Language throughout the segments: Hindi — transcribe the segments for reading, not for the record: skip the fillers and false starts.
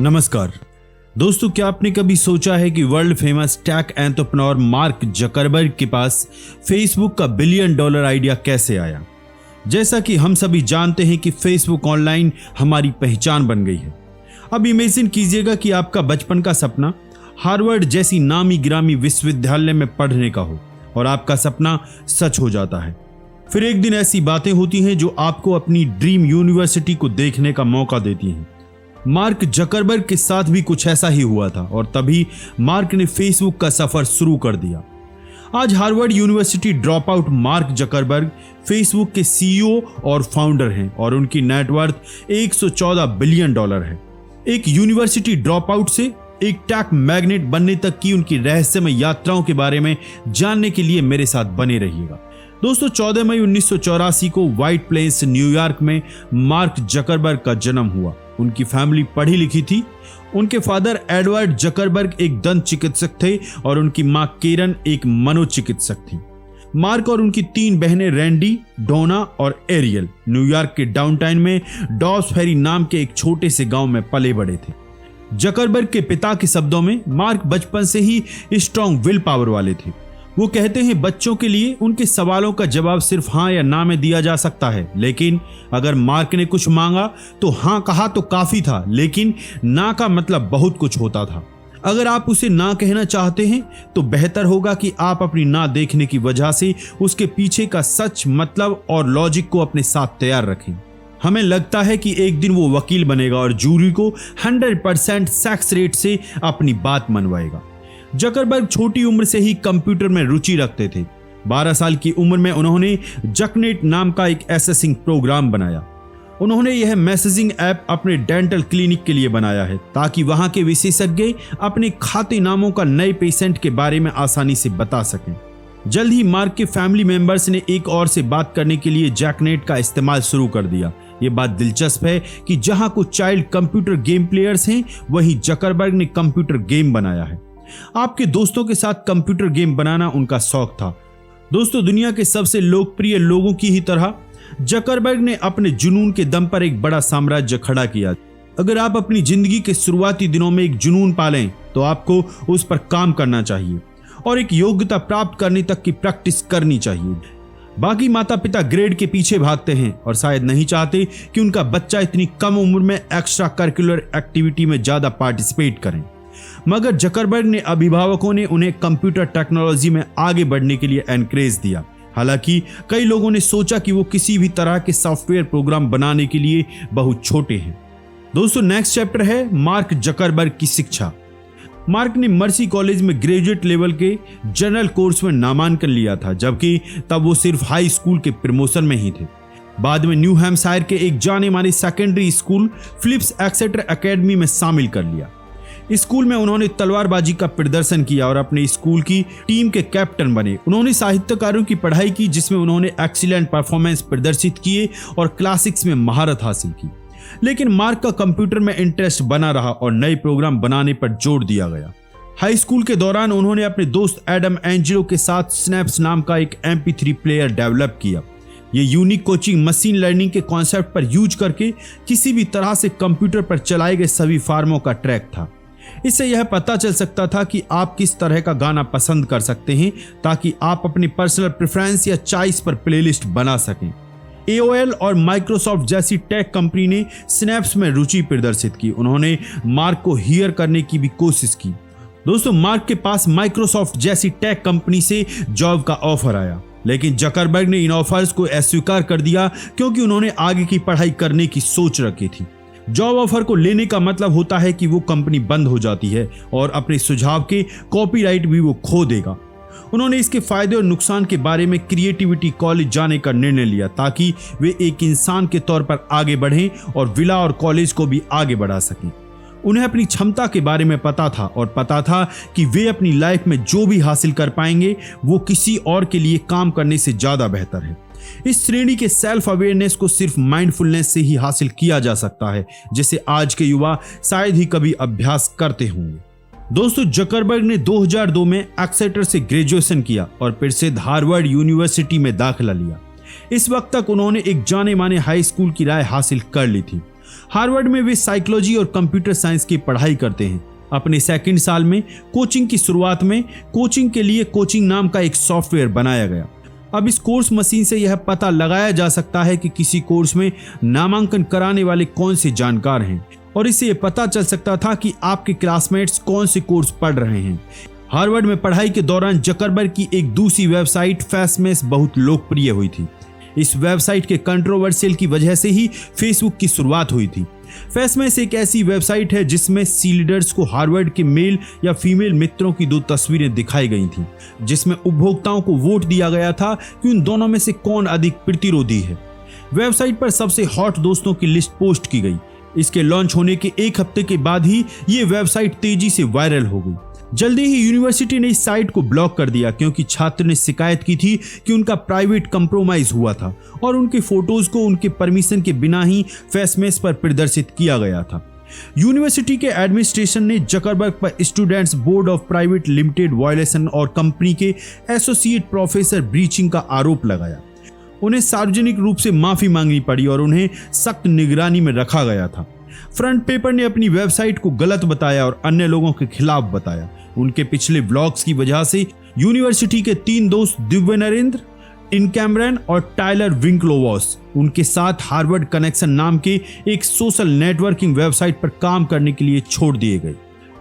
नमस्कार दोस्तों, क्या आपने कभी सोचा है कि world famous take entrepreneur mark Zuckerberg के पास फेसबुक का $1 बिलियन आइडिया कैसे आया। जैसा कि हम सभी जानते हैं कि फेसबुक ऑनलाइन हमारी पहचान बन गई है। अब इमेजिन कीजिएगा कि आपका बचपन का सपना हार्वर्ड जैसी नामी गिरामी विश्वविद्यालय में पढ़ने का हो और आपका सपना सच हो जाता है। फिर एक दिन ऐसी बातें होती हैं जो आपको अपनी ड्रीम यूनिवर्सिटी को देखने का मौका देती हैं। मार्क जकरबर्ग के साथ भी कुछ ऐसा ही हुआ था और तभी मार्क ने फेसबुक का सफर शुरू कर दिया। आज Harvard university drop out mark Zuckerberg Facebook के सीईओ और फाउंडर हैं और उनकी नेटवर्थ $114 बिलियन है। एक यूनिवर्सिटी ड्रॉप आउट से एक टेक मैग्नेट बनने तक की उनकी रहस्यमय यात्राओं के बारे में जानने के लिए मेरे साथ बने रहिएगा। दोस्तों, 14 मई 1984 को व्हाइट प्लेन्स न्यूयॉर्क में मार्क जकरबर्ग का जन्म हुआ। उनकी फैमिली पढ़ी लिखी थी। उनके फादर एडवर्ड जकरबर्ग एक दंत चिकित्सक थे और उनकी मां केरन एक मनोचिकित्सक थी। मार्क और उनकी 3 बहनें रैंडी, डोना और एरियल न्यूयॉर्क के डाउनटाउन में डॉब्स फेरी नाम के एक छोटे से गांव में पले बड़े थे। जकरबर्ग के पिता के शब्दों में मार्क बचपन से ही स्ट्रॉन्ग विल पावर वाले थे। वो कहते हैं बच्चों के लिए उनके सवालों का जवाब सिर्फ हाँ या ना में दिया जा सकता है, लेकिन अगर मार्क ने कुछ मांगा तो हाँ कहा तो काफी था, लेकिन ना का मतलब बहुत कुछ होता था। अगर आप उसे ना कहना चाहते हैं तो बेहतर होगा कि आप अपनी ना देखने की वजह से उसके पीछे का सच, मतलब और लॉजिक को अपने साथ तैयार रखें। हमें लगता है कि एक दिन वो वकील बनेगा और जूरी को 100% सक्सेस रेट से अपनी बात मनवाएगा। जकरबर्ग छोटी उम्र से ही कंप्यूटर में रुचि रखते थे। 12 साल की उम्र में उन्होंने जकनेट नाम का एक एसेसिंग प्रोग्राम बनाया। उन्होंने यह मैसेजिंग ऐप अपने डेंटल क्लिनिक के लिए बनाया है ताकि वहां के विशेषज्ञ अपने खाते नामों का नए पेशेंट के बारे में आसानी से बता सकें। जल्द ही मार्क के फैमिली मेंबर्स ने एक और से बात करने के लिए जकनेट का इस्तेमाल शुरू कर दिया। ये बात दिलचस्प है कि जहां कुछ चाइल्ड कंप्यूटर गेम प्लेयर्स हैं, वहीं जकरबर्ग ने कंप्यूटर गेम बनाया है। आपके दोस्तों के साथ कंप्यूटर गेम बनाना उनका शौक था। दोस्तों, दुनिया के सबसे लोकप्रिय लोगों की ही तरह जकरबर्ग ने अपने जुनून के दम पर एक बड़ा साम्राज्य खड़ा किया। अगर आप अपनी जिंदगी के शुरुआती दिनों में एक जुनून पालें तो आपको उस पर काम करना चाहिए और एक योग्यता प्राप्त करने तक की प्रैक्टिस करनी चाहिए। बाकी माता पिता ग्रेड के पीछे भागते हैं और शायद नहीं चाहते कि उनका बच्चा इतनी कम उम्र में एक्स्ट्रा करिकुलर एक्टिविटी में ज्यादा पार्टिसिपेट करें, मगर जकरबर्ग ने अभिभावकों ने उन्हें कंप्यूटर टेक्नोलॉजी में आगे बढ़ने के लिए एनकरेज दिया। हालांकि कई लोगों ने सोचा कि वो किसी भी तरह के सॉफ्टवेयर प्रोग्राम बनाने के लिए बहुत छोटे हैं। दोस्तों, नेक्स्ट चैप्टर है मार्क जकरबर्ग की शिक्षा। मार्क ने मर्सी कॉलेज में ग्रेजुएट लेवल के जनरल कोर्स में नामांकन लिया था, जबकि तब वो सिर्फ हाई स्कूल के प्रमोशन में ही थे। बाद में न्यू हैम्पशायर के एक जाने माने secondary school Phillips Exeter Academy में शामिल कर लिया। स्कूल में उन्होंने तलवारबाजी का प्रदर्शन किया और अपने स्कूल की टीम के कैप्टन बने। उन्होंने साहित्यकारों की पढ़ाई की, जिसमें उन्होंने एक्सीलेंट परफॉर्मेंस प्रदर्शित किए और क्लासिक्स में महारत हासिल की। लेकिन मार्क का कंप्यूटर में इंटरेस्ट बना रहा और नए प्रोग्राम बनाने पर जोर दिया गया। हाई स्कूल के दौरान उन्होंने अपने दोस्त एडम एंजेलो के साथ स्नैप्स नाम का एक MP3 प्लेयर डेवलप किया। ये यूनिक कोचिंग मशीन लर्निंग के कॉन्सेप्ट पर यूज करके किसी भी तरह से कंप्यूटर पर चलाए गए सभी फार्मों का ट्रैक था। इससे यह पता चल सकता था कि आप किस तरह का गाना पसंद कर सकते हैं ताकि आप अपनी पर्सनल प्रेफरेंस या चॉइस पर प्लेलिस्ट बना सकें। AOL और माइक्रोसॉफ्ट जैसी टेक कंपनी ने स्नैप्स में रुचि प्रदर्शित की। उन्होंने मार्क को हियर करने की भी कोशिश की। दोस्तों, मार्क के पास माइक्रोसॉफ्ट जैसी टेक कंपनी से जॉब का ऑफर आया, लेकिन जकरबर्ग ने इन ऑफर्स को अस्वीकार कर दिया क्योंकि उन्होंने आगे की पढ़ाई करने की सोच रखी थी। जॉब ऑफर को लेने का मतलब होता है कि वो कंपनी बंद हो जाती है और अपने सुझाव के कॉपीराइट भी वो खो देगा। उन्होंने इसके फायदे और नुकसान के बारे में क्रिएटिविटी कॉलेज जाने का निर्णय लिया ताकि वे एक इंसान के तौर पर आगे बढ़ें और विला और कॉलेज को भी आगे बढ़ा सकें। उन्हें अपनी क्षमता के बारे में पता था और पता था कि वे अपनी लाइफ में जो भी हासिल कर पाएंगे वो किसी और के लिए काम करने से ज्यादा बेहतर है। इस श्रेणी के सेल्फ अवेयरनेस को सिर्फ माइंडफुलनेस से ही हासिल किया जा सकता है, जिसे आज के युवा शायद ही कभी अभ्यास करते होंगे। दोस्तों, जकरबर्ग ने 2002 में एक्सेटर से ग्रेजुएशन किया और फिर से हार्वर्ड यूनिवर्सिटी में दाखिला लिया। इस वक्त तक उन्होंने एक जाने माने हाई स्कूल की राय हासिल कर ली थी। हार्वर्ड में वे साइकोलॉजी और कंप्यूटर साइंस की पढ़ाई करते हैं। अपने सेकंड साल में कोचिंग की शुरुआत में कोचिंग के लिए कोचिंग नाम का एक सॉफ्टवेयर बनाया गया। अब इस कोर्स मशीन से यह पता लगाया जा सकता है कि किसी कोर्स में नामांकन कराने वाले कौन से जानकार हैं, और इससे यह पता चल सकता था कि आपके क्लासमेट्स कौन से कोर्स पढ़ रहे हैं। हार्वर्ड में पढ़ाई के दौरान जकरबर्ग की एक दूसरी वेबसाइट फेसमेस बहुत लोकप्रिय हुई थी। इस वेबसाइट के कंट्रोवर्शियल की वजह से ही फेसबुक की शुरुआत हुई थी। फेसमेस एक ऐसी वेबसाइट है जिसमें सी लीडर्स को हार्वर्ड के मेल या फीमेल मित्रों की 2 तस्वीरें दिखाई गई थीं, जिसमें उपभोक्ताओं को वोट दिया गया था कि उन दोनों में से कौन अधिक प्रतिरोधी है। वेबसाइट पर सबसे हॉट दोस्तों की लिस्ट पोस्ट की गई। इसके लॉन्च होने के 1 हफ्ते के बाद ही ये वेबसाइट तेजी से वायरल हो गई। जल्दी ही यूनिवर्सिटी ने इस साइट को ब्लॉक कर दिया क्योंकि छात्र ने शिकायत की थी कि उनका प्राइवेट कंप्रोमाइज हुआ था और उनके फोटोज को उनके परमिशन के बिना ही फेसमेस पर प्रदर्शित किया गया था। यूनिवर्सिटी के एडमिनिस्ट्रेशन ने जकरबर्ग पर students board of private limited violation और कंपनी के एसोसिएट प्रोफेसर ब्रीचिंग का आरोप लगाया। उन्हें सार्वजनिक रूप से माफी मांगनी पड़ी और उन्हें सख्त निगरानी में रखा गया था। फ्रंट पेपर ने अपनी वेबसाइट को गलत बताया और अन्य लोगों के खिलाफ बताया। उनके पिछले व्लॉग्स की वजह से यूनिवर्सिटी के 3 दोस्त दिव्य नरेंद्र, इन कैमरन और टाइलर विंकलोवॉस उनके साथ हार्वर्ड कनेक्शन नाम के एक सोशल नेटवर्किंग वेबसाइट पर काम करने के लिए छोड़ दिए गए।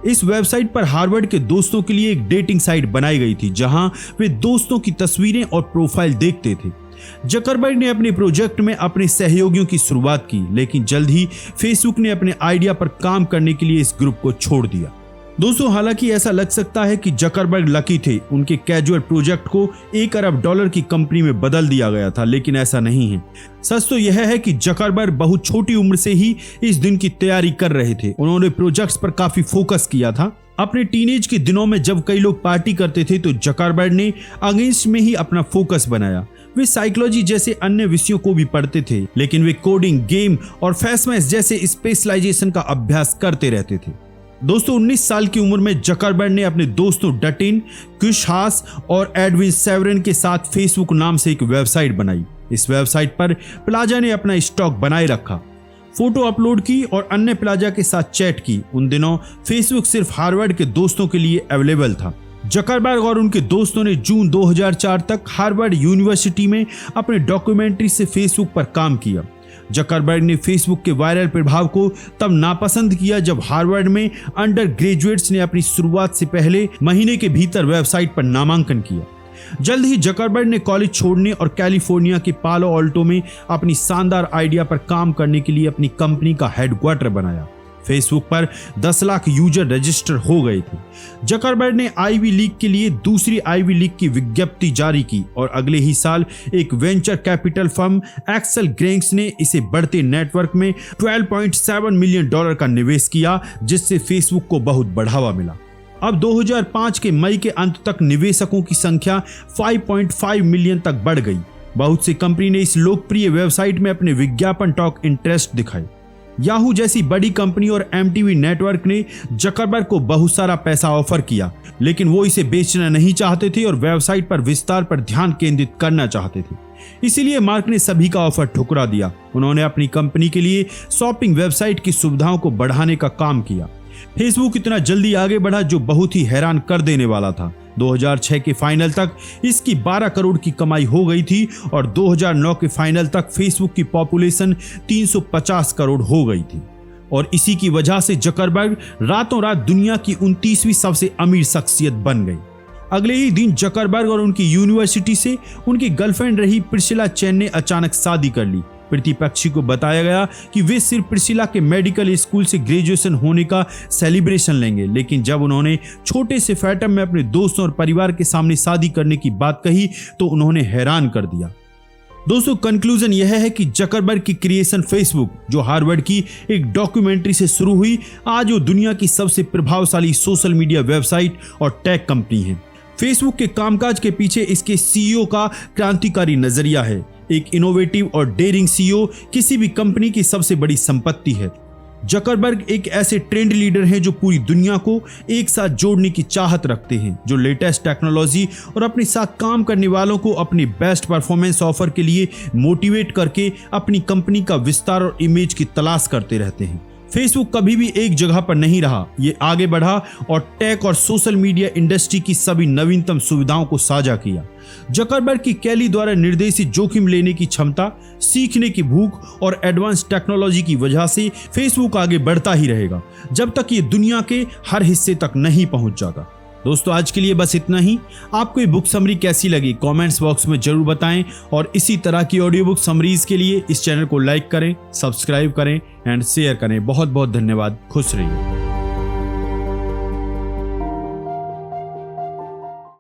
इस वेबसाइट पर हार्वर्ड के दोस्तों के लिए एक डेटिंग साइट बनाई गई थी जहां वे दोस्तों की तस्वीरें और प्रोफाइल देखते थे। जकरबर्ग ने अपने प्रोजेक्ट में अपने सहयोगियों की शुरुआत की, लेकिन जल्द ही फेसबुक ने अपने आइडिया पर काम करने के लिए इस ग्रुप को छोड़ दिया। दोस्तों, हालांकि ऐसा लग सकता है कि जकरबर्ग लकी थे, उनके कैजुअल प्रोजेक्ट को $1 अरब की कंपनी में बदल दिया गया था, लेकिन ऐसा नहीं है। सच तो यह है कि जकरबर्ग बहुत छोटी उम्र से ही इस दिन की तैयारी कर रहे थे। उन्होंने प्रोजेक्ट्स पर काफी फोकस किया था। अपने टीनेज के दिनों में जब कई लोग पार्टी करते थे तो जकरबर्ग ने अगेंस्ट में ही अपना फोकस बनाया। वे साइकोलॉजी जैसे अन्य विषयों को भी पढ़ते थे, लेकिन वे कोडिंग, गेम और फेसमेस जैसे स्पेशलाइजेशन का अभ्यास करते रहते थे। दोस्तों, 19 साल की उम्र में जकरबर्ग ने अपने दोस्तों डटिन, क्रिस हास और एडविन सेवरन के साथ फेसबुक नाम से एक वेबसाइट बनाई। इस वेबसाइट पर प्लाजा ने अपना स्टॉक बनाए रखा, फोटो अपलोड की और अन्य प्लाजा के साथ चैट की। उन दिनों फेसबुक सिर्फ हार्वर्ड के दोस्तों के लिए अवेलेबल था। जकरबर्ग और उनके दोस्तों ने जून 2004 तक हार्वर्ड यूनिवर्सिटी में अपने डॉक्यूमेंट्री से फेसबुक पर काम किया। जकरबर्ग ने फेसबुक के वायरल प्रभाव को तब नापसंद किया जब हार्वर्ड में अंडर ग्रेजुएट्स ने अपनी शुरुआत से पहले महीने के भीतर वेबसाइट पर नामांकन किया। जल्द ही जकरबर्ग ने कॉलेज छोड़ने और कैलिफोर्निया के पालो अल्टो में अपनी शानदार आइडिया पर काम करने के लिए अपनी कंपनी का हेडक्वार्टर बनाया। फेसबुक पर 10 लाख यूजर रजिस्टर हो गए थे। जकरबर्ग ने आईवी लीग के लिए दूसरी आईवी लीग की विज्ञप्ति जारी की और अगले ही साल एक वेंचर कैपिटल फर्म एक्सेल ग्रेंग्स ने इसे बढ़ते नेटवर्क में $12.7 मिलियन का निवेश किया, जिससे फेसबुक को बहुत बढ़ावा मिला। अब 2005 के मई के अंत तक निवेशकों की संख्या 5.5 मिलियन तक बढ़ गई। बहुत सी कंपनी ने इस लोकप्रिय वेबसाइट में अपने विज्ञापन टॉक इंटरेस्ट दिखाए। याहू जैसी बड़ी कंपनी और एमटीवी नेटवर्क ने जकरबर्ग को बहुत सारा पैसा ऑफर किया, लेकिन वो इसे बेचना नहीं चाहते थे और वेबसाइट पर विस्तार पर ध्यान केंद्रित करना चाहते थे। इसीलिए मार्क ने सभी का ऑफर ठुकरा दिया। उन्होंने अपनी कंपनी के लिए शॉपिंग वेबसाइट की सुविधाओं को बढ़ाने का काम किया। फेसबुक इतना जल्दी आगे बढ़ा जो बहुत ही हैरान कर देने वाला था। 2006 के फाइनल तक इसकी 12 करोड़ की कमाई हो गई थी और 2009 के फाइनल तक फेसबुक की पॉपुलेशन 350 करोड़ हो गई थी। और इसी की वजह से जकरबर्ग रातों रात दुनिया की 29वीं सबसे अमीर शख्सियत बन गई। अगले ही दिन जकरबर्ग और उनकी यूनिवर्सिटी से उनकी गर्लफ्रेंड रही प्रिसिला चेन ने अचानक शादी कर ली। प्रतिपक्षी को बताया गया कि वे सिर्फ प्रिसिला के मेडिकल स्कूल से ग्रेजुएशन होने का सेलिब्रेशन लेंगे, लेकिन जब उन्होंने छोटे से फैटम में अपने दोस्तों और परिवार के सामने शादी करने की बात कही तो उन्होंने हैरान कर दिया। दोस्तों, कंक्लूजन यह है कि जकरबर्ग की क्रिएशन फेसबुक, जो हार्वर्ड की एक डॉक्यूमेंट्री से शुरू हुई, आज वो दुनिया की सबसे प्रभावशाली सोशल मीडिया वेबसाइट और टेक कंपनी है। फेसबुक के कामकाज के पीछे इसके सीईओ का क्रांतिकारी नजरिया है। एक इनोवेटिव और डेयरिंग सीईओ किसी भी कंपनी की सबसे बड़ी संपत्ति है। जकरबर्ग एक ऐसे ट्रेंड लीडर हैं जो पूरी दुनिया को एक साथ जोड़ने की चाहत रखते हैं, जो लेटेस्ट टेक्नोलॉजी और अपने साथ काम करने वालों को अपनी बेस्ट परफॉर्मेंस ऑफर के लिए मोटिवेट करके अपनी कंपनी का विस्तार और इमेज की तलाश करते रहते हैं। फेसबुक कभी भी एक जगह पर नहीं रहा, ये आगे बढ़ा और टेक और सोशल मीडिया इंडस्ट्री की सभी नवीनतम सुविधाओं को साझा किया। जकरबर्ग की कैली द्वारा निर्देशित जोखिम लेने की क्षमता, सीखने की भूख और एडवांस टेक्नोलॉजी की वजह से फेसबुक आगे बढ़ता ही रहेगा जब तक ये दुनिया के हर हिस्से तक नहीं पहुंच जाता। दोस्तों, आज के लिए बस इतना ही। आपको ये बुक समरी कैसी लगी कमेंट्स बॉक्स में जरूर बताएं और इसी तरह की ऑडियो बुक समरीज के लिए इस चैनल को लाइक करें, सब्सक्राइब करें एंड शेयर करें। बहुत बहुत धन्यवाद। खुश रहिए।